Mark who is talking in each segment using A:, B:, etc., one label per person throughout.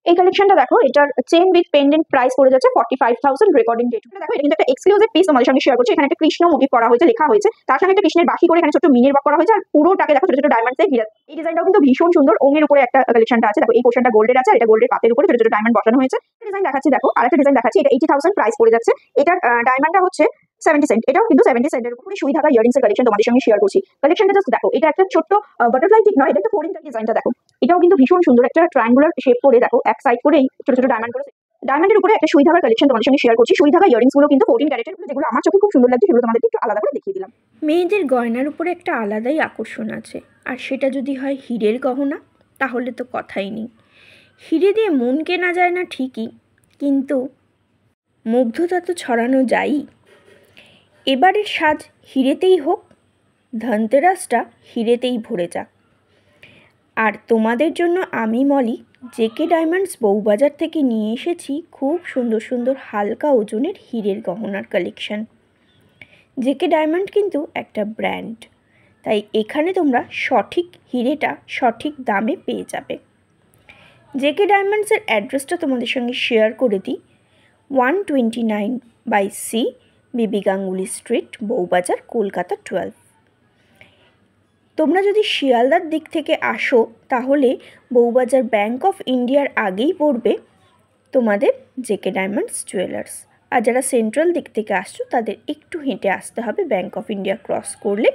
A: এই কালেকশনটা দেখো, এটার চেন উইথ পেন্ডেন্ট প্রাইস পড়ে যাচ্ছে 45,000 রেকর্ডিং ডেট। দেখো এটা কিন্তু একটা এক্সক্লুসিভ পিস তোমাদের সঙ্গে শেয়ার করছি। এখানে একটা কৃষ্ণ মোটিভ করা হয়েছে, লেখা হয়েছে, তার সঙ্গে একটা কৃষ্ণের বাঁশি করে এখানে ছোট মিনের ওয়ার্ক করা হয়েছে, আর পুরোটাকে দেখো ছোট ছোট ডায়মন্ডস দিয়ে ঘিরে। এই ডিজাইনটাও কিন্তু ভীষণ সুন্দর। ওঙের উপরে একটা কালেকশনটা আছে, দেখো এই পোর্শনটা গোল্ডের আছে, আর এটা গোল্ডের পাতের উপরে ছোট ছোট ডায়মন্ড বসানো হয়েছে। ডিজাইন দেখাচ্ছি দেখো, আর একটা ডিজাইন দেখাচ্ছি, এটা 80,000 প্রাইস পড়ে যাচ্ছে। এটার ডায়মন্ডটা হচ্ছে 70 সেন্ট, এটাও কিন্তু 70 সেন্টের উপরে সুই থাকা ইয়ারিংস এর কালেকশন তোমাদের সঙ্গে শেয়ার করছি। কালেকশনটা জাস্ট দেখো, এটা একটা ছোট্ট বাটারফ্লাই ঠিক নয়, এটা একটা ফোরিং ডিজাইনটা দেখো, এটাও কিন্তু ভীষণ সুন্দর। একটা ট্রায়াঙ্গুলার শেপ করে দেখো, এক সাইড করেই ছোট ছোট ডায়মন্ড করে, ডায়মন্ডের উপরে একটা সুই থাকার কালেকশন তোমাদের সঙ্গে শেয়ার করছি। সুই থাকা ইয়ারিংস গুলো কিন্তু 14 ক্যারেটের, যেগুলো আমার চোখে খুব সুন্দর লাগছে, সেগুলো তোমাদেরকে একটু আলাদা করে দেখিয়ে দিলাম।
B: মেয়েদের গয়নার উপরে একটা আলাদাই আকর্ষণ আছে, আর সেটা যদি হয় হীরের গহনা, তাহলে তো কথাই নেই। হিরে দিয়ে মন কেনা যায় না ঠিকই, কিন্তু মুগ্ধতা তো ছড়ানো যায়ই। এবারের সাজ হিরেতেই হোক, ধনতেরাসটা হিরেতেই ভরে যাক। আর তোমাদের জন্য আমি মলি জেকে ডায়মন্ডস বউবাজার থেকে নিয়ে এসেছি খুব সুন্দর সুন্দর হালকা ওজনের হীরের গহনার কালেকশন। জেকে ডায়মন্ড কিন্তু একটা ব্র্যান্ড, তাই এখানে তোমরা সঠিক হিরেটা সঠিক দামে পেয়ে যাবে। জেকে ডায়মন্ডসের অ্যাড্রেসটা তোমাদের সঙ্গে শেয়ার করে দিই। 129/C বিবি গাঙ্গুলি স্ট্রিট, বউবাজার, কলকাতা 12। তোমরা যদি শিয়ালদার দিক থেকে আসো, তাহলে বউবাজার ব্যাংক অফ ইন্ডিয়ার আগেই পড়বে তোমাদের জেকে ডায়মন্ডস জুয়েলার্স। আর যারা সেন্ট্রাল দিক থেকে আসছো, তাদের একটু হেঁটে আসতে হবে, ব্যাংক অফ ইন্ডিয়া ক্রস করলে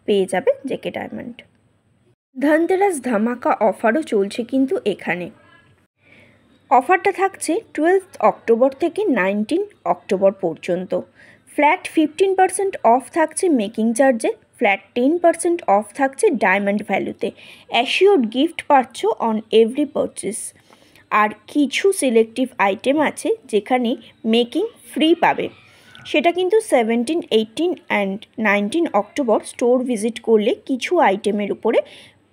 B: পেয়ে যাবে জেকে ডায়মন্ড। ধনতেরাস ধামাকা অফারও চলছে কিন্তু এখানে। অফারটা থাকছে 12 অক্টোবর থেকে 19 অক্টোবর পর্যন্ত। ফ্ল্যাট 15% অফ থাকছে মেকিং চার্জে, ফ্ল্যাট 10% অফ থাকছে ডায়মন্ড ভ্যালুতে। অ্যাসিওর্ড গিফট পাচ্ছ অন এভরি পারচেস। আর কিছু সিলেক্টিভ আইটেম আছে যেখানে মেকিং ফ্রি পাবে, সেটা কিন্তু 17, 18 অ্যান্ড 19 অক্টোবর স্টোর ভিজিট করলে কিছু আইটেমের উপরে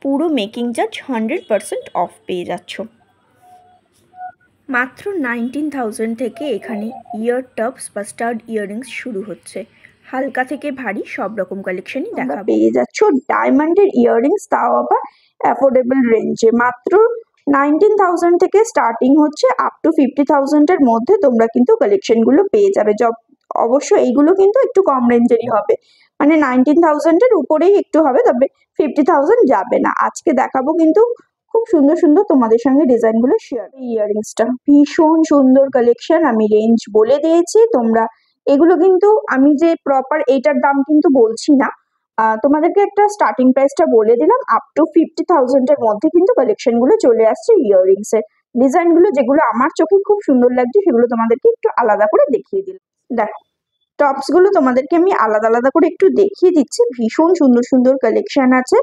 B: পুরো মেকিং চার্জ 100% অফ পেয়ে যাচ্ছ। মাত্র 19,000 থেকে এখানে ইয়ার টপস বা স্টাড ইয়াররিংস শুরু হচ্ছে। হালকা থেকে ভারী সব রকম কালেকশনই দেখাবো।
A: পেয়ে যাচ্ছ ডায়মন্ডের ইয়াররিংস, তাও আবার অ্যাফোর্ডেবল রেঞ্জে। মাত্র 19,000 থেকে স্টার্টিং হচ্ছে, আপ টু 50,000 এর মধ্যে তোমরা কিন্তু কালেকশনগুলো পেয়ে যাবে। অবশ্য এইগুলো কিন্তু একটু কম রেঞ্জেরই হবে, মানে 19,000 এর উপরেই একটু হবে, তবে 50,000 যাবে না। আজকে দেখাবো কিন্তু খুব সুন্দর সুন্দর তোমাদের সঙ্গে ডিজাইনগুলো শেয়ার। ইয়াররিংসটা ভীষণ সুন্দর কালেকশন, আমি রেঞ্জ বলে দিয়েছি তোমরা। এগুলো কিন্তু আমি যে প্রপার এইটার দাম কিন্তু বলছি না, তোমাদেরকে একটা স্টার্টিং প্রাইসটা বলে দিলাম। আপ টু 50,000 এর মধ্যে কিন্তু কালেকশন গুলো চলে আসছে ইয়াররিংস এর। ডিজাইন গুলো যেগুলো আমার চোখে খুব সুন্দর লাগছে, সেগুলো তোমাদেরকে একটু আলাদা করে দেখিয়ে দিলাম। দেখো টপস গুলো তোমাদেরকে আমি আলাদা আলাদা করে একটু দেখিয়ে দিচ্ছি। ভীষণ সুন্দর সুন্দর কালেকশন আছে।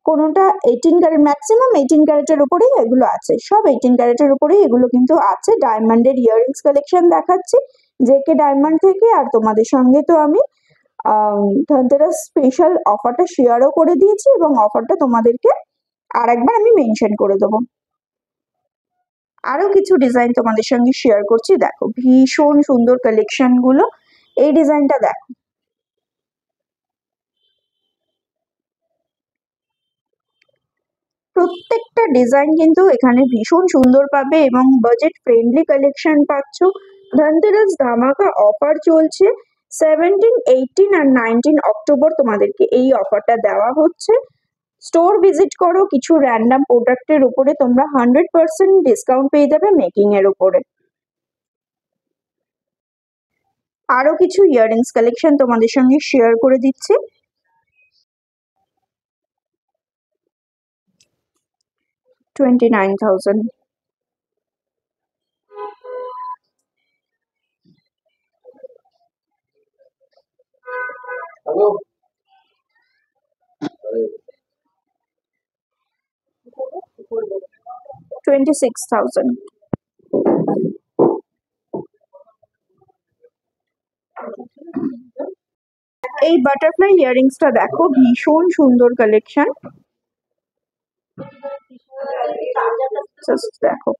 A: কোনোটা 18 ক্যারেট, ম্যাক্সিমাম 18 ক্যারেটের উপরেই এগুলো আছে, সব 18 ক্যারেটের উপরেই এগুলো কিন্তু আছে। ডায়মন্ডের ইয়াররিংস কালেকশন দেখাচ্ছি জেকে ডায়মন্ড থেকে। আর তোমাদের সঙ্গে তো আমি ধনতেরাস স্পেশাল অফারটা শেয়ারও করে দিয়েছি, এবং অফারটা তোমাদেরকে আর একবার আমি মেনশন করে দেবো। আরো কিছু ডিজাইন তোমাদের সঙ্গে শেয়ার করছি। দেখো ভীষণ সুন্দর কালেকশন গুলো। এই ডিজাইনটা দেখো, প্রত্যেকটা ডিজাইন কিন্তু এখানে ভীষণ সুন্দর পাবে, এবং বাজেট ফ্রেন্ডলি কালেকশন পাচ্ছ। ধনতেরাস ধামাকা অফার চলছে 17, 18 আর 19 অক্টোবর তোমাদেরকে এই অফারটা দেওয়া হচ্ছে। স্টোর ভিজিট করো, কিছু র্যান্ডাম প্রোডাক্টের উপরে তোমরা 100% ডিসকাউন্ট পেয়ে যাবে মেকিং এর উপরে। আরো কিছু ইয়াররিংস কালেকশন তোমাদের সঙ্গে শেয়ার করে দিচ্ছি। $29,000। $26,000। এই বাটারফ্লাই ইয়াররিংসটা দেখো, ভীষণ সুন্দর কালেকশন। দেখো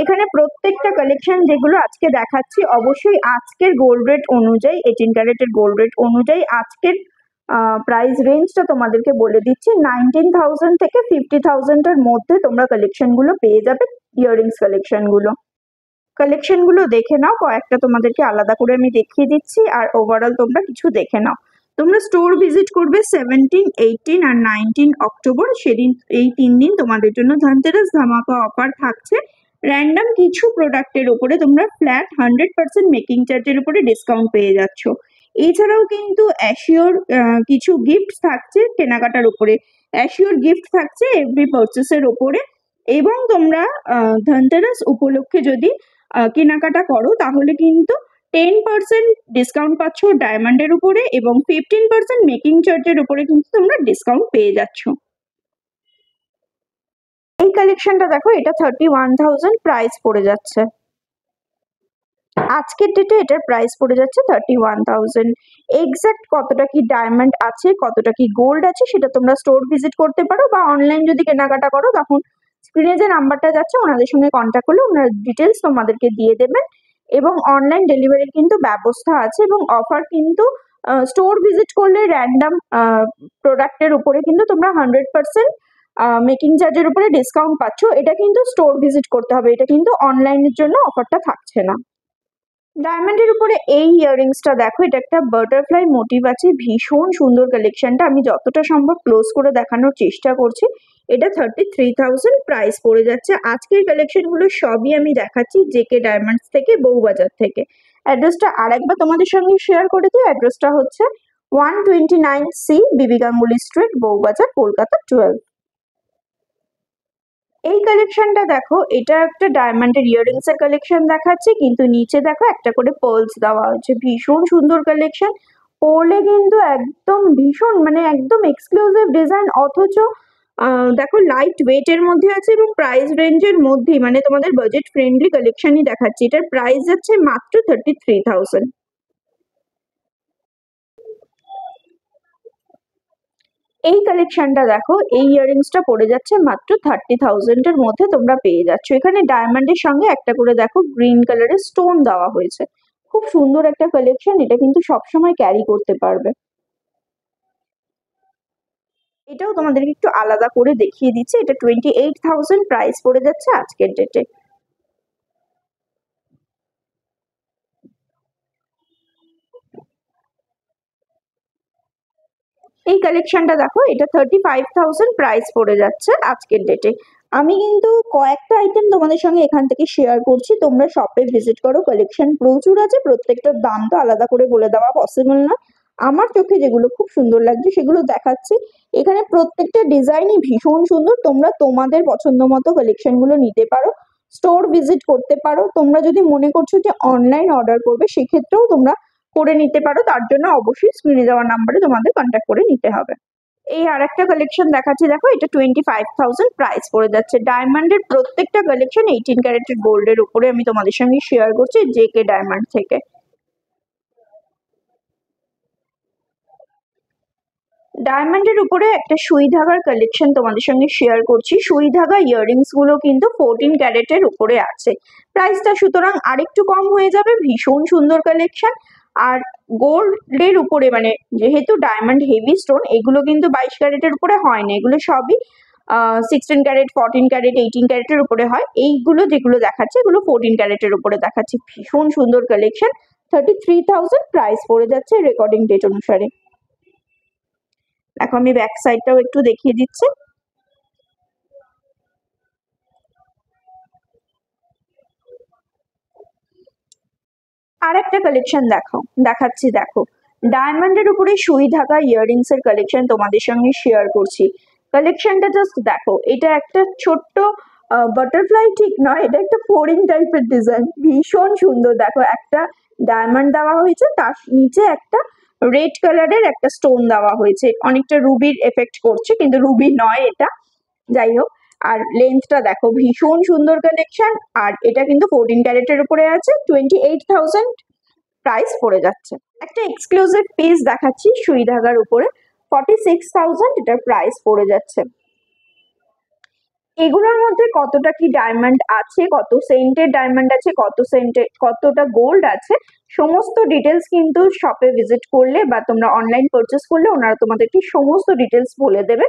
A: এখানে প্রত্যেকটা কালেকশন যেগুলো আজকে দেখাচ্ছি, অবশ্যই আজকের গোল্ড রেট অনুযায়ী, 18 ক্যারেটের গোল্ড রেট অনুযায়ী আজকের প্রাইস রেঞ্জটা তোমাদেরকে বলে দিচ্ছি, 19,000 থেকে 50,000 এর মধ্যে তোমরা কালেকশনগুলো পেয়ে যাবে। ইয়াররিংস কালেকশনগুলো দেখে নাও, কয়েকটা তোমাদেরকে আলাদা করে আমি দেখিয়ে দিচ্ছি, আর ওভারঅল তোমরা কিছু দেখে নাও। তোমরা স্টোর ভিজিট করবে 17, 18 আর 19 অক্টোবর, সেদিন এই 3 দিন তোমাদের জন্য ধনতেরাস ধামাকা অফার থাকছে। র্যান্ডম কিছু প্রোডাক্টের উপরে তোমরা ফ্ল্যাট 100% মেকিং চার্জের উপরে ডিসকাউন্ট পেয়ে যাচ্ছ। এছাড়াও কিন্তু অ্যাশিওর কিছু গিফট থাকছে কেনাকাটার উপরে, অ্যাশিওর গিফট থাকছে এভরি পারচেসের উপরে। এবং তোমরা ধনতেরাস উপলক্ষে যদি কেনাকাটা করো তাহলে কিন্তু 10% ডিসকাউন্ট পাচ্ছ ডায়মন্ডের উপরে, এবং 15% মেকিং চার্জের উপরে কিন্তু তোমরা ডিসকাউন্ট পেয়ে যাচ্ছ। এই কালেকশনটা দেখো, এটা 31,000 প্রাইস পড়ে যাচ্ছে। আজকের ডেটে এটার প্রাইস পড়ে যাচ্ছে 31,000। এক্সাক্ট কতটা কি ডায়মন্ড আছে, কতটা কি গোল্ড আছে, সেটা তোমরা স্টোর ভিজিট করতে পারো, বা অনলাইন যদি কেনাকাটা করো তখন স্ক্রিনে যে নাম্বারটা যাচ্ছে ওনাদের সঙ্গে কন্ট্যাক্ট করলে ওনারা ডিটেলস তোমাদেরকে দিয়ে দেবেন। এবং অনলাইন ডেলিভারির কিন্তু ব্যবস্থা আছে, এবং অফার কিন্তু স্টোর ভিজিট করলে র্যান্ডম প্রোডাক্টের উপরে কিন্তু তোমরা 100% মেকিং চার্জের উপরে ডিসকাউন্ট পাচ্ছ। এটা কিন্তু স্টোর ভিজিট করতে হবে, এটা কিন্তু অনলাইনের জন্য অফারটা থাকছে না। ডায়মন্ডের উপরে এই ইয়াররিংসটা দেখো, এটা একটা বাটারফ্লাই মোটিভ আছে, ভীষণ সুন্দর কালেকশনটা। আমি যতটা সম্ভব ক্লোজ করে দেখানোর চেষ্টা করছি। এটা 33,000 প্রাইস পড়ে যাচ্ছে। আজকের কালেকশনগুলো সবই আমি দেখাচ্ছি জেকে ডায়মন্ডস থেকে, বউবাজার থেকে। অ্যাড্রেসটা আরেকবার তোমাদের সঙ্গে শেয়ার করে দিই। অ্যাড্রেসটা হচ্ছে 129C বিবি গাঙ্গুলি স্ট্রিট, বউবাজার, কলকাতা 12। এই কালেকশনটা দেখো, এটা একটা ডায়মন্ডের ইয়াররিংস এর কালেকশন দেখাচ্ছে, কিন্তু নিচে দেখো একটা করে পার্লস দেওয়া হচ্ছে। ভীষণ সুন্দর কালেকশন, পরলে কিন্তু একদম ভীষণ মানে একদম এক্সক্লুসিভ ডিজাইন, অথচ দেখো লাইট ওয়েট এর মধ্যে আছে এবং প্রাইস রেঞ্জের মধ্যেই, মানে তোমাদের বাজেট ফ্রেন্ডলি কালেকশনই দেখাচ্ছি। এটার প্রাইস যাচ্ছে মাত্র 33,000। এই কালেকশনটা দেখো, এই ইয়াররিংসটা পড়ে যাচ্ছে মাত্র 30,000 এর মধ্যে তোমরা পেয়ে যাচ্ছ। এখানে ডায়মন্ডের সঙ্গে একটা করে দেখো গ্রিন কালারের স্টোন দেওয়া হয়েছে। খুব সুন্দর একটা কালেকশন, এটা কিন্তু সবসময় ক্যারি করতে পারবে। এটাও তোমাদেরকে একটু আলাদা করে দেখিয়ে দিচ্ছি। এটা 28,000 প্রাইস পড়ে যাচ্ছে আজকের ডেটে। এই কালেকশনটা দেখো, এটা 35,000 প্রাইস পড়ে যাচ্ছে আজকের ডেটে। আমি কিন্তু কয়েকটা আইটেম তোমাদের সঙ্গে এখান থেকে শেয়ার করছি, তোমরা শপে ভিজিট করো। কালেকশন প্রচুর আছে, প্রত্যেকটার দাম তো আলাদা করে বলে দেওয়া পসিবল না। আমার চোখে যেগুলো খুব সুন্দর লাগছে সেগুলো দেখাচ্ছি। এখানে প্রত্যেকটা ডিজাইনই ভীষণ সুন্দর, তোমরা তোমাদের পছন্দ মতো কালেকশনগুলো নিতে পারো, স্টোর ভিজিট করতে পারো। তোমরা যদি মনে করছো যে অনলাইন অর্ডার করবে, সেক্ষেত্রেও তোমরা করে নিতে পারো। তার জন্য অবশ্যই স্ক্রিনে দেওয়া নাম্বারে তোমাদের কন্ট্যাক্ট করে নিতে হবে। এই আর একটা কালেকশন দেখাচ্ছি দেখো, এটা 25,000 প্রাইস পড়ে যাচ্ছে। ডায়মন্ডের প্রত্যেকটা কালেকশন 18 ক্যারেটের গোল্ডের উপরে আমি তোমাদের সঙ্গে শেয়ার করছি জেকে ডায়মন্ড থেকে। ডায়মন্ডের উপরে একটা সুই ধাগার কালেকশন তোমাদের সঙ্গে শেয়ার করছি। সুই ধাগা ইয়াররিংস গুলো কিন্তু 14 ক্যারেটের উপরে আছে। প্রাইসটা সুতরাং আরেকটু কম হয়ে যাবে। ভীষণ সুন্দর কালেকশন। আর গোল্ডের উপরে, মানে যেহেতু ডায়মন্ড হেভি স্টোন, এগুলো কিন্তু 22 ক্যারেটের উপরে হয় না, এগুলো সবই 16 ক্যারেট, 14 ক্যারেট, 18 ক্যারেটের উপরে হয়। এইগুলো যেগুলো দেখাচ্ছে এগুলো 14 ক্যারেটের উপরে দেখাচ্ছি। ভীষণ সুন্দর কালেকশন। 33,000 প্রাইস পড়ে যাচ্ছে রেকর্ডিং ডেট অনুসারে। এখন আমি ব্যাক সাইডটাও একটু দেখিয়ে দিচ্ছি। আর একটা কালেকশন দেখাচ্ছি দেখো, ডায়মন্ডের উপরে সুই ঢাকা ইয়াররিংস এর কালেকশন তোমাদের সঙ্গে শেয়ার করছি। কালেকশনটা জাস্ট দেখো, এটা একটা ছোট্ট বাটারফ্লাই ঠিক নয়, এটা একটা ফোরিং টাইপের ডিজাইন, ভীষণ সুন্দর। দেখো একটা ডায়মন্ড দেওয়া হয়েছে, তার নিচে একটা রেড কালারের একটা স্টোন দেওয়া হয়েছে, অনেকটা রুবির এফেক্ট করছে কিন্তু রুবি নয় এটা, যাই হোক। আর লেন্থটা দেখো, ভীষণ সুন্দর কালেকশন। আর এটা কিন্তু 14 ক্যারেটের উপরে আছে। 28,000 প্রাইস পড়ে যাচ্ছে। একটা এক্সক্লুসিভ পিস দেখাচ্ছি সুই ধাগার উপরে, 46,000 এটার প্রাইস পড়ে যাচ্ছে। এগুলোর মধ্যে কতটা কি ডায়মন্ড আছে, কত সেন্টের ডায়মন্ড আছে, কতটা গোল্ড আছে, সমস্ত ডিটেলস কিন্তু শপে ভিজিট করলে বা তোমরা অনলাইন পারচেস করলে ওনারা তোমাদেরকে সমস্ত ডিটেলস বলে দেবে।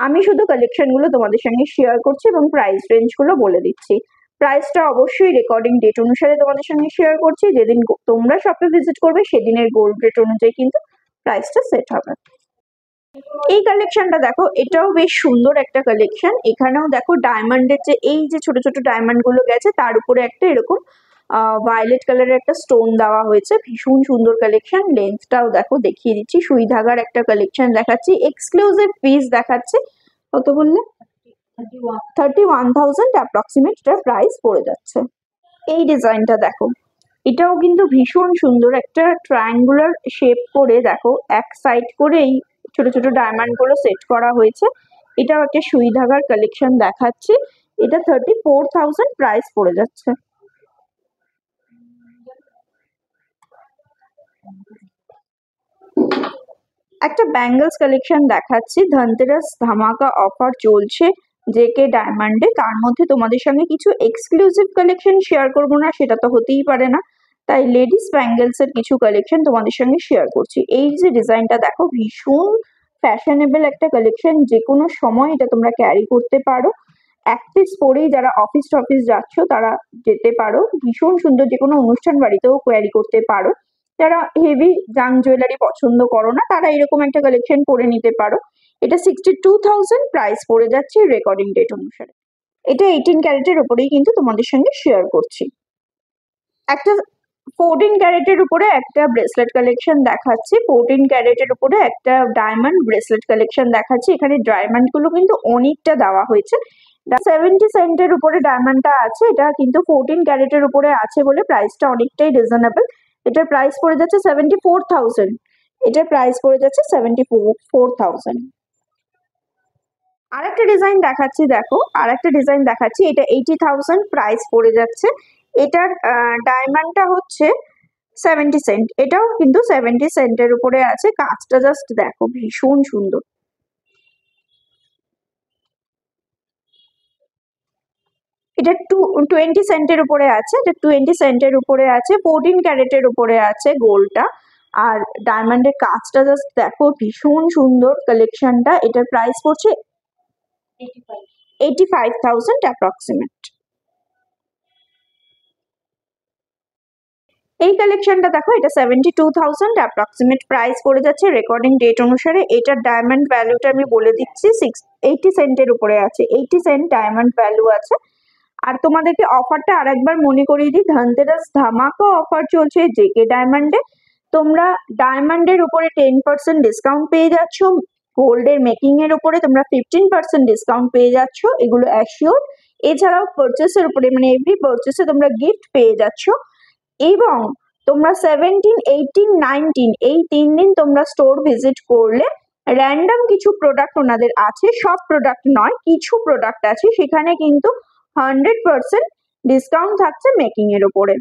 A: আমি শুধু কালেকশনগুলো তোমাদের সঙ্গে শেয়ার করছি এবং প্রাইস রেঞ্জগুলো বলে দিচ্ছি। প্রাইসটা অবশ্যই রেকর্ডিং ডেট অনুসারে তোমাদের সঙ্গে শেয়ার করছি। যেদিন তোমরা শপে ভিজিট করবে সেদিনের গোল্ড রেট অনুযায়ী কিন্তু প্রাইসটা সেট হবে। এই কালেকশনটা দেখো, এটাও বেশ সুন্দর একটা কালেকশন। এখানেও দেখো ডায়মন্ডের এই যে ছোট ছোট ডায়মন্ড গুলো গেছে তার উপরে একটা এরকম ভায়োলেট কালারের একটা স্টোন দেওয়া হয়েছে। ভীষণ সুন্দর কালেকশন। লেন্থটাও দেখো, দেখিয়ে দিচ্ছি। সুই ধাগার একটা কালেকশন দেখাচ্ছি, এক্সক্লুসিভ পিস দেখাচ্ছি। কত বললে? 31,000 অ্যাপ্রক্সিমেট এটার প্রাইস পড়ে যাচ্ছে। এই ডিজাইনটা দেখো, এটাও কিন্তু ভীষণ সুন্দর। একটা ট্রায়াঙ্গুলার শেপ করে দেখো এক সাইড করে এই ছোট ছোট ডায়মন্ড গুলো সেট করা হয়েছে। এটাও একটা সুই ধাগার কালেকশন দেখাচ্ছি। এটা 34,000 প্রাইস পড়ে যাচ্ছে। একটা ব্যাঙ্গলস কালেকশন দেখাচ্ছি। ধনতেরাস ধামাকা অফার চলছে জেকে ডায়মন্ডে। তার মধ্যে তোমাদের সঙ্গে কিছু এক্সক্লুসিভ কালেকশন শেয়ার করবো না সেটা তো হতেই পারে না, তাই লেডিস ব্যাঙ্গলস এর কিছু কালেকশন তোমাদের সঙ্গে শেয়ার করছি। এই যে ডিজাইনটা দেখো, ভীষণ ফ্যাশনেবল একটা কালেকশন। যে কোনো সময় এটা তোমরা ক্যারি করতে পারো। এক পিস পরেই যারা অফিস টফিস যাচ্ছ তারা যেতে পারো। ভীষণ সুন্দর, যে কোনো অনুষ্ঠান বাড়িতেও ক্যারি করতে পারো। যারা হেভি জাং জুয়েলারি পছন্দ করো না তারা এরকম একটা কালেকশন পরে নিতে পারো। এটা 62,000 প্রাইস পড়ে যাচ্ছে রেকর্ডিং ডেট অনুসারে। এটা 18 ক্যারেটের উপরেই কিন্তু তোমাদের সঙ্গে শেয়ার করছি। একটা 14 ক্যারেটের উপরে একটা ব্রেসলেট কালেকশন দেখাচ্ছি। 14 ক্যারেটের উপরে একটা ডায়মন্ড ব্রেসলেট কালেকশন দেখাচ্ছি। এখানে ডায়মন্ড গুলো কিন্তু অনেকটা দেওয়া হয়েছে। 70 সেন্টের উপরে ডায়মন্ডটা আছে। এটা কিন্তু 14 ক্যারেটের উপরে আছে বলে প্রাইসটা অনেকটাই রিজনেবল। এটার প্রাইস পড়ে যাচ্ছে 74,000। এটার প্রাইস পড়ে যাচ্ছে 74,000। আর একটা ডিজাইন দেখাচ্ছি, দেখো আর একটা ডিজাইন দেখাচ্ছি। এটা 80,000 প্রাইস পড়ে যাচ্ছে। এটার ডায়মন্ডটা হচ্ছে 70 সেন্ট। এটাও কিন্তু 70 সেন্টের উপরে আছে। কাজটা জাস্ট দেখো, ভীষণ সুন্দর। এটা 20 সেন্টের উপরে আছে। এটা 20 সেন্টের উপরে আছে। 14 ক্যারেটের উপরে আছে গোল্ডটা। আর ডায়মন্ডের কাজটা জাস্ট দেখো, ভীষণ সুন্দর কালেকশনটা। এটার প্রাইস পড়ছে 85,000 অ্যাপ্রক্সিমেট। এই কালেকশনটা দেখো, এটা 72,000 অ্যাপ্রক্সিমেট প্রাইস পড়ে যাচ্ছে রেকর্ডিং ডেট অনুসারে। এটার ডায়মন্ড ভ্যালুটা আমি বলে দিচ্ছি, 80 সেন্টের উপরে আছে। 80 সেন্ট ডায়মন্ড ভ্যালু আছে। আর তোমাদেরকে অফারটা আরেকবার মনে করিয়ে দিই, ধনতেরাস ধামাকা অফার চলছে জেকে ডায়মন্ডে। তোমরা ডায়মন্ডের উপরে 10% ডিসকাউন্ট পেয়ে যাচ্ছ। গোল্ডের মেকিং এর উপরে তোমরা 15% ডিসকাউন্ট পেয়ে যাচ্ছ, এগুলো অ্যাসিওর। এছাড়াও পারচেসের উপরে মানে এভরি পারচেসে তোমরা গিফট পেয়ে যাচ্ছ। এবং তোমরা 17, 18, 19 এই 3 দিন তোমরা স্টোর ভিজিট করলে র্যান্ডম কিছু প্রোডাক্ট ওনাদের আছে, সব প্রোডাক্ট নয়, কিছু প্রোডাক্ট আছে সেখানে কিন্তু 100% ডিসকাউন্ট থাকছে মেকিং এর উপরে।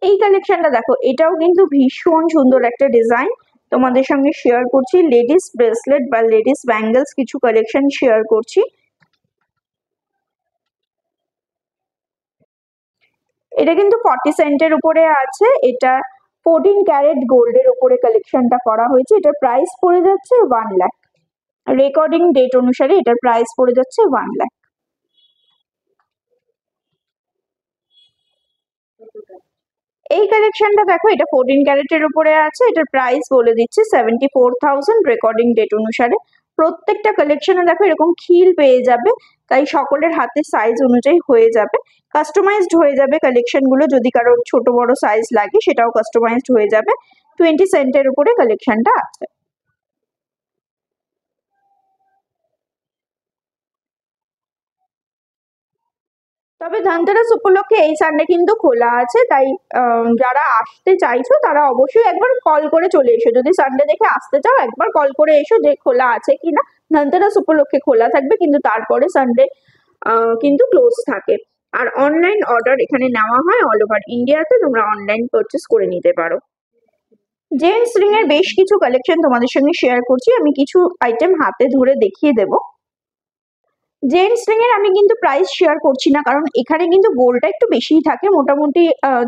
A: এই কালেকশনটা দেখো, এটাও কিন্তু ভীষণ সুন্দর একটা ডিজাইন তোমাদের সঙ্গে শেয়ার করছি। লেডিস ব্রেসলেট বা লেডিস ব্যাঙ্গলস কিছু কালেকশন শেয়ার করছি। এটা কিন্তু 40 সেন্টের উপরে আছে। এটা 14 ক্যারেট গোল্ডের উপরে কালেকশনটা করা হয়েছে। এটার প্রাইস পড়ে যাচ্ছে 1 লাখ। রেকর্ডিং ডেট অনুসারে এটার প্রাইস পড়ে যাচ্ছে 1 লাখ। এই কালেকশনটা দেখো, এটা 14 ক্যারেটের উপরে আছে। এটার প্রাইস বলে দিচ্ছি 74,000 রেকর্ডিং ডেট অনুসারে। প্রত্যেকটা কালেকশনে দেখো এরকম খিল পেয়ে যাবে, তাই সকলের হাতে সাইজ অনুযায়ী হয়ে যাবে। কাস্টমাইজড হয়ে যাবে কালেকশন গুলো। যদি কারোর ছোট বড় সাইজ লাগে সেটাও কাস্টমাইজড হয়ে যাবে। 20 সেন্টের উপরে কালেকশনটা আছে। তবে ধনতেরাস উপলক্ষে এই সানডে কিন্তু খোলা আছে, তাই যারা আসতে চাইছো তারা অবশ্যই একবার কল করে চলে এসো। যদি সানডে দেখে আসতে চাও একবার কল করে এসো যে খোলা আছে কিনা। ধনতেরাস উপলক্ষে খোলা থাকবে, কিন্তু তারপরে সানডে কিন্তু ক্লোজ থাকে। আর অনলাইন অর্ডার এখানে নেওয়া হয় অল ওভার ইন্ডিয়াতে। তোমরা অনলাইন পারচেস করে নিতে পারো। জেন্টস রিং এর বেশ কিছু কালেকশন তোমাদের সঙ্গে শেয়ার করছি। আমি কিছু আইটেম হাতে ধরে দেখিয়ে দেবো। জেন্টস রিং এর আমি কিন্তু প্রাইস শেয়ার করছি না, কারণ এখানে কিন্তু গোল্ডটা একটু বেশিই থাকে, মোটামুটি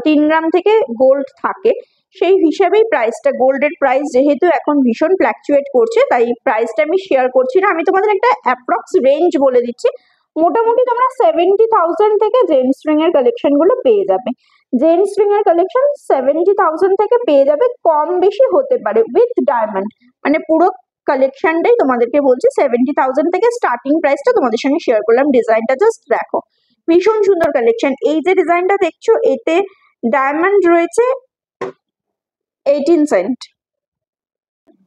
A: 3 গ্রাম থেকে গোল্ড থাকে। সেই হিসাবেই প্রাইসটা, গোল্ডের প্রাইস যেহেতু এখন ভীষণ ফ্ল্যাকচুয়েট করছে, তাই প্রাইসটা আমি শেয়ার করছি না। আমি তোমাদের একটা অ্যাপ্রক্স রেঞ্জ বলে দিচ্ছি। মোটামুটি তোমরা 70,000 থেকে জেন্টস রিং এর কালেকশন গুলো পেয়ে যাবে। জেন্টস রিং এর কালেকশন 70,000 থেকে পেয়ে যাবে, কম বেশি হতে পারে উইথ ডায়মন্ড। মানে পুরো কালেকশনটাই তোমাদেরকে বলছি 70,000 থেকে স্টার্টিং প্রাইসটা তোমাদের সঙ্গে শেয়ার করলাম। ডিজাইনটা জাস্ট দেখো, ভীষণ সুন্দর কালেকশন। এই যে ডিজাইনটা দেখছো, এতে ডায়মন্ড রয়েছে 18 সেন্ট।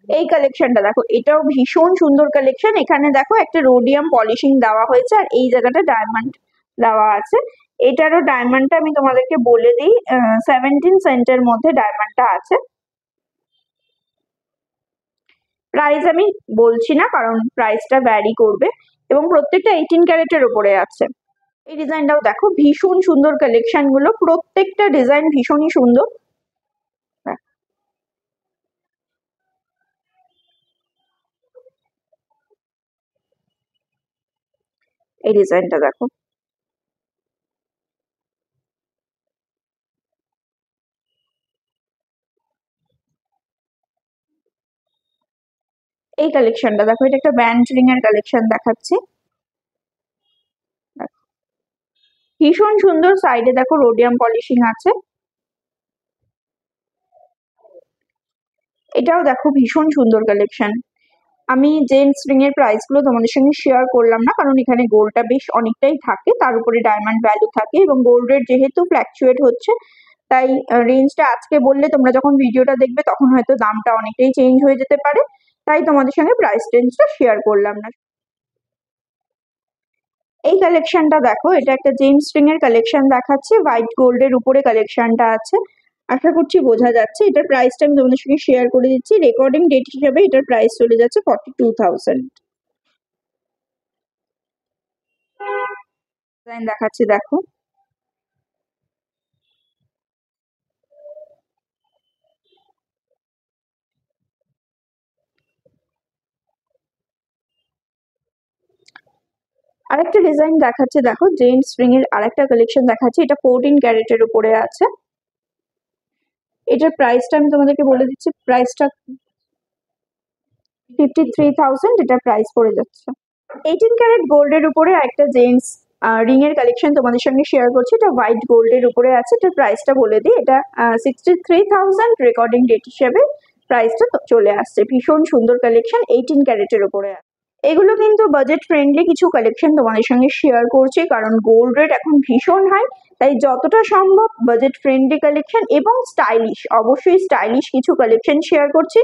A: এই কালেকশনটা দেখো, এটাও ভীষণ সুন্দর কালেকশন। এখানে দেখো একটা রোডিয়াম পলিশিং দেওয়া হয়েছে, আর এই জায়গাটা ডায়মন্ড দেওয়া আছে। এটারও ডায়মন্ডটা আমি তোমাদেরকে বলে দিই, 17 সেন্টের মধ্যে ডায়মন্ডটা আছে। প্রাইস আমি বলছি না, কারণ প্রাইসটা ভ্যারি করবে, এবং প্রত্যেকটা 18 ক্যারেটের উপরে আছে। এই ডিজাইনটাও দেখো, ভীষণ সুন্দর কালেকশন গুলো, প্রত্যেকটা ডিজাইন ভীষণই সুন্দর। এই ডিজাইনটা দেখো, এই কালেকশনটা দেখো, এটা একটা ব্যান্ড রিং এর কালেকশন দেখাচ্ছি। ভীষণ সুন্দর, সাইডে দেখো রোডিয়াম পলিশিং আছে। এটাও দেখো ভীষণ সুন্দর কালেকশন। আমি জেন্টস রিং এর প্রাইস গুলো তোমাদের সঙ্গে শেয়ার করলাম না, কারণ এখানে গোল্ডটা বেশ অনেকটাই থাকে, তার উপরে ডায়মন্ড ভ্যালু থাকে, এবং গোল্ড রেট যেহেতু ফ্ল্যাকচুয়েট হচ্ছে, তাই রেঞ্জটা আজকে বললে তোমরা যখন ভিডিওটা দেখবে তখন হয়তো দামটা অনেকটাই চেঞ্জ হয়ে যেতে পারে, তাই তোমাদের সঙ্গে প্রাইস রেঞ্জটা শেয়ার করলাম না। এই কালেকশনটা দেখো, এটা একটা জেন্টস রিং এর কালেকশন দেখাচ্ছি, হোয়াইট গোল্ডের উপরে কালেকশনটা আছে। আশা করছি বোঝা যাচ্ছে। এটার প্রাইসটা আমি তোমাদের সঙ্গে শেয়ার করে দিচ্ছি। রেকর্ডিং ডেট হিসাবে এটার প্রাইস চলে যাচ্ছে 42,000। ডিজাইন দেখাচ্ছি দেখো, আরেকটা ডিজাইন দেখাচ্ছে দেখো, জেন্টস রিং এর আরেকটা কালেকশন দেখাচ্ছি। এটা 14 ক্যারেটের উপরে আছে। এটার প্রাইসটা আমি তোমাদেরকে বলে দিচ্ছি, প্রাইসটা 53,000 এটার প্রাইস পড়ে যাচ্ছে। 18 ক্যারেট গোল্ডের উপরে একটা জেন্টস রিং এর কালেকশন তোমাদের সঙ্গে শেয়ার করছি। এটা হোয়াইট গোল্ডের উপরে আছে। এটার প্রাইসটা বলে দিই, এটা 63,000 রেকর্ডিং ডেট হিসেবে প্রাইসটা চলে আসছে। ভীষণ সুন্দর কালেকশন, 18 ক্যারেটের উপরে আছে। এগুলো কিন্তু বাজেট ফ্রেন্ডলি কিছু কালেকশন তোমাদের সঙ্গে শেয়ার করছি, কারণ গোল্ড রেট এখন ভীষণ হাই, তাই যতটা সম্ভব বাজেট ফ্রেন্ডলি কালেকশন এবং স্টাইলিশ, অবশ্যই স্টাইলিশ কিছু কালেকশন শেয়ার করছি।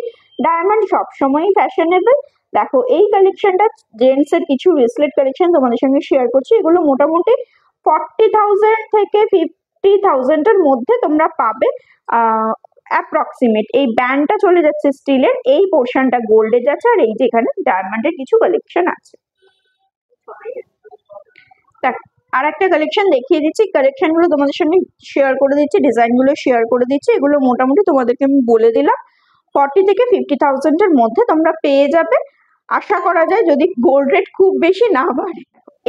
A: ডায়মন্ড সবসময়ই ফ্যাশনেবল। দেখো, এই কালেকশনটা জেন্টস এর কিছু ব্রেসলেট কালেকশন তোমাদের সঙ্গে শেয়ার করছি। এগুলো মোটামুটি 40,000 থেকে 50,000 এর মধ্যে তোমরা পাবে অ্যাপ্রক্সিমেট। এই ব্যান্ডটা চলে যাচ্ছে স্টিলের, এই পোর্শনটা গোল্ডে যাচ্ছে, আর এই যে এখানে ডায়মন্ডের কিছু কালেকশন আছে। আর একটা কালেকশন দেখিয়ে দিচ্ছি, কালেকশন গুলো তোমাদের সঙ্গে শেয়ার করে দিচ্ছি, ডিজাইন গুলো শেয়ার করে দিচ্ছি। এগুলো মোটামুটি তোমাদেরকে আমি বলে দিলাম 40 থেকে 50,000 এর মধ্যে তোমরা পেয়ে যাবে, আশা করা যায়, যদি গোল্ড রেট খুব বেশি না বাড়ে।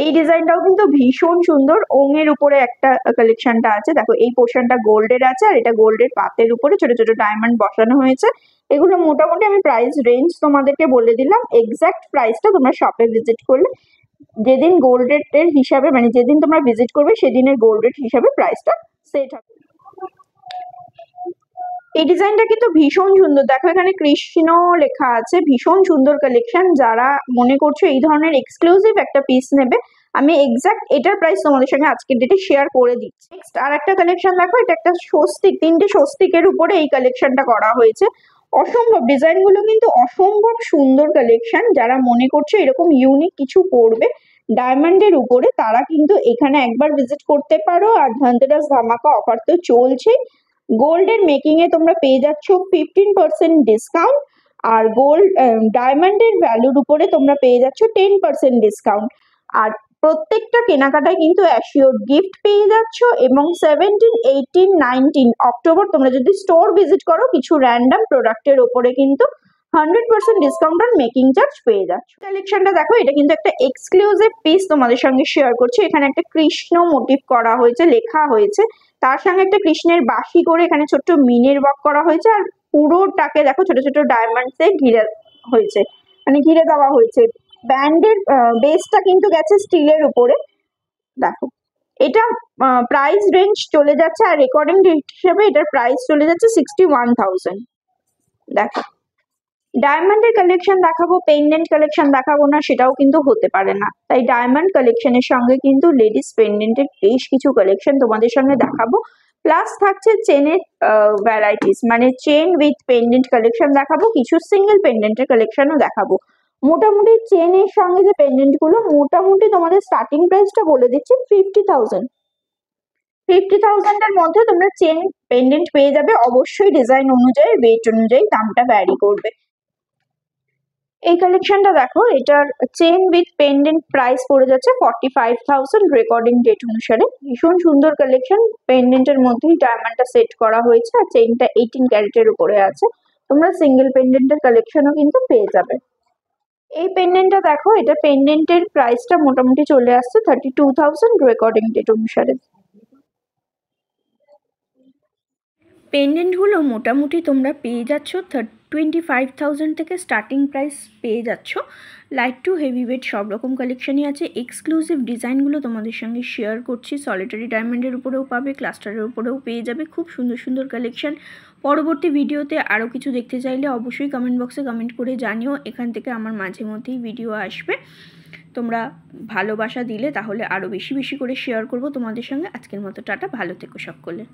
A: এই ডিজাইনটাও কিন্তু ভীষণ সুন্দর, ওঙের উপরে একটা কালেকশনটা আছে। দেখো, এই পোর্শনটা গোল্ডের আছে, আর এটা গোল্ডের পাতের উপরে ছোট ছোট ডায়মন্ড বসানো হয়েছে। এগুলো মোটামুটি আমি প্রাইস রেঞ্জ তোমাদেরকে বলে দিলাম, এক্সাক্ট প্রাইসটা তোমরা শপে ভিজিট করলে, যেদিন গোল্ড রেটের হিসাবে, মানে যেদিন তোমরা ভিজিট করবে সেদিনের গোল্ড রেট হিসাবে প্রাইসটা সেট হবে। এই ডিজাইনটা কিন্তু ভীষণ সুন্দর। দেখো, এখানে কৃষ্ণ লেখা আছে, ভীষণ সুন্দর কালেকশন। যারা মনে করছো এই ধরনের এক্সক্লুসিভ একটা পিস নেবে, আমি এক্সাক্ট এটার প্রাইস তোমাদের সঙ্গে আজকের ডেটে শেয়ার করে দিচ্ছি। নেক্সট আর একটা কালেকশন দেখো, এটা একটা স্বস্তিক, 3টে স্বস্তিকের উপরে এই কালেকশনটা করা হয়েছে। অসম্ভব, ডিজাইনগুলো কিন্তু অসম্ভব সুন্দর কালেকশন। যারা মনে করছো এরকম ইউনিক কিছু পড়বে ডায়মন্ডের উপরে, তারা কিন্তু এখানে একবার ভিজিট করতে পারো। আর ধনতেরাস ধামাকা অফার তো চলছে। গোল্ডের মেকিং এ তোমরা পেয়ে যাচ্ছ 15% ডিসকাউন্ট, আর গোল্ড ডায়মন্ডের ভ্যালুর উপরে তোমরা পেয়ে যাচ্ছ 10% ডিসকাউন্ট। আর প্রত্যেকটা কেনাকাটায় কিন্তু অ্যাসিওর গিফট পেয়ে যাচ্ছ, এবং 17, 18, 19 অক্টোবর তোমরা যদি স্টোর ভিজিট করো, কিছু র্যান্ডম প্রোডাক্টের ওপরে কিন্তু 100% ডিসকাউন্ট অন মেকিং চার্জ পেয়ে যাচ্ছ। কালেকশনটা দেখো, এটা কিন্তু একটা এক্সক্লুসিভ পিস তোমাদের সঙ্গে শেয়ার করছি। এখানে একটা কৃষ্ণ মোটিভ করা হয়েছে, লেখা হয়েছে, তার সঙ্গে একটা কৃষ্ণের বাঁশি করে এখানে ছোট্ট মিনের ওয়ার্ক করা হয়েছে, আর পুরোটাকে দেখো ছোট ছোট ডায়মন্ডসে ঘিরে হয়েছে, মানে ঘিরে দেওয়া হয়েছে। ব্যান্ডের বেসটা কিন্তু গেছে স্টিলের উপরে। দেখো, এটা প্রাইস রেঞ্জ চলে যাচ্ছে, আর রেকর্ডিং ডেট হিসেবে এটার প্রাইস চলে যাচ্ছে 61,000। দেখো, ডায়মন্ডের কালেকশন দেখাবো, পেন্ডেন্ট কালেকশন দেখাবো না, সেটাও কিন্তু হতে পারে না। তাই ডায়মন্ড কালেকশনের সঙ্গে কিন্তু লেডিস পেন্ডেন্টের বেশ কিছু কালেকশন তোমাদের সঙ্গে দেখাবো। প্লাস থাকছে চেনের ভ্যারাইটিস, মানে চেন উইথ পেন্ডেন্ট কালেকশন দেখাবো, কিছু সিঙ্গেল পেন্ডেন্টের কালেকশনও দেখাবো। মোটামুটি চেনের সঙ্গে যে পেন্ডেন্ট গুলো, মোটামুটি তোমাদের স্টার্টিং প্রাইসটা বলে দিচ্ছি 50,000। 50,000-এর মধ্যে তোমরা চেন পেন্ডেন্ট পেয়ে যাবে। অবশ্যই ডিজাইন অনুযায়ী, ওয়েট অনুযায়ী দামটা ভ্যারি করবে। এই কালেকশনটা দেখো, এটার চেন উইথ পেন্ডেন্ট প্রাইস পড়ে যাচ্ছে 45,000 রেকর্ডিং ডেট অনুসারে। ভীষণ সুন্দর কালেকশন, পেন্ডেন্টের মধ্যেই ডায়মন্ডটা সেট করা হয়েছে, আর চেনটা 18 ক্যারেটের উপরে আছে। তোমরা সিঙ্গেল পেন্ডেন্টের কালেকশনও কিন্তু পেয়ে যাবে। এই পেন্ডেন্টটা দেখো, এটা পেন্ডেন্টের প্রাইসটা মোটামুটি চলে আসছে 32,000 রেকর্ডিং ডেট অনুসারে।
B: পেন্ডেন্টগুলো মোটামুটি তোমরা পেয়ে যাচ্ছ 25,000 থেকে স্টার্টিং প্রাইস পেয়ে যাচ্ছ। লাইট টু হেভি ওয়েট সব রকম কালেকশনই আছে। এক্সক্লুসিভ ডিজাইনগুলো তোমাদের সঙ্গে শেয়ার করছি। সলিটারি ডায়মন্ডের উপরেও পাবে, ক্লাস্টারের উপরেও পেয়ে যাবে খুব সুন্দর সুন্দর কালেকশন। পরবর্তী ভিডিওতে আরও কিছু দেখতে চাইলে অবশ্যই কমেন্ট বক্সে কমেন্ট করে জানিও। এখান থেকে আমার মাঝে মধ্যেই ভিডিও আসবে, তোমরা ভালোবাসা দিলে তাহলে আরও বেশি বেশি করে শেয়ার করব তোমাদের সঙ্গে। আজকের মতো টাটা, ভালো থেকো সকলে।